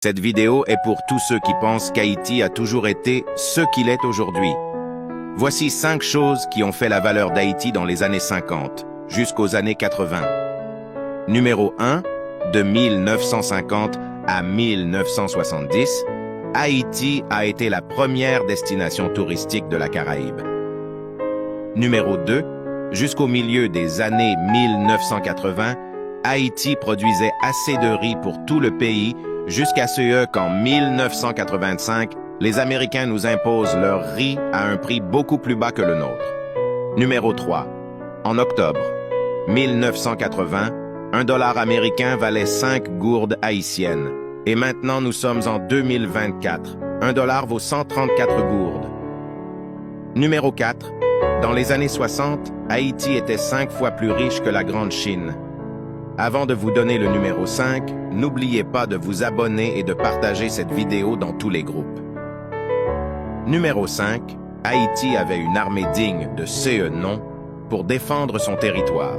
Cette vidéo est pour tous ceux qui pensent qu'Haïti a toujours été ce qu'il est aujourd'hui. Voici 5 choses qui ont fait la valeur d'Haïti dans les années 50 jusqu'aux années 80. Numéro 1, de 1950 à 1970, Haïti a été la première destination touristique de la Caraïbe. Numéro 2, jusqu'au milieu des années 1980, Haïti produisait assez de riz pour tout le pays jusqu'à ce qu'en 1985, les Américains nous imposent leur riz à un prix beaucoup plus bas que le nôtre. Numéro 3. En octobre 1980, $1 américain valait 5 gourdes haïtiennes. Et maintenant, nous sommes en 2024. $1 vaut 134 gourdes. Numéro 4. Dans les années 60, Haïti était 5 fois plus riche que la Grande Chine. Avant de vous donner le numéro 5, n'oubliez pas de vous abonner et de partager cette vidéo dans tous les groupes. Numéro 5, Haïti avait une armée digne de ce nom pour défendre son territoire.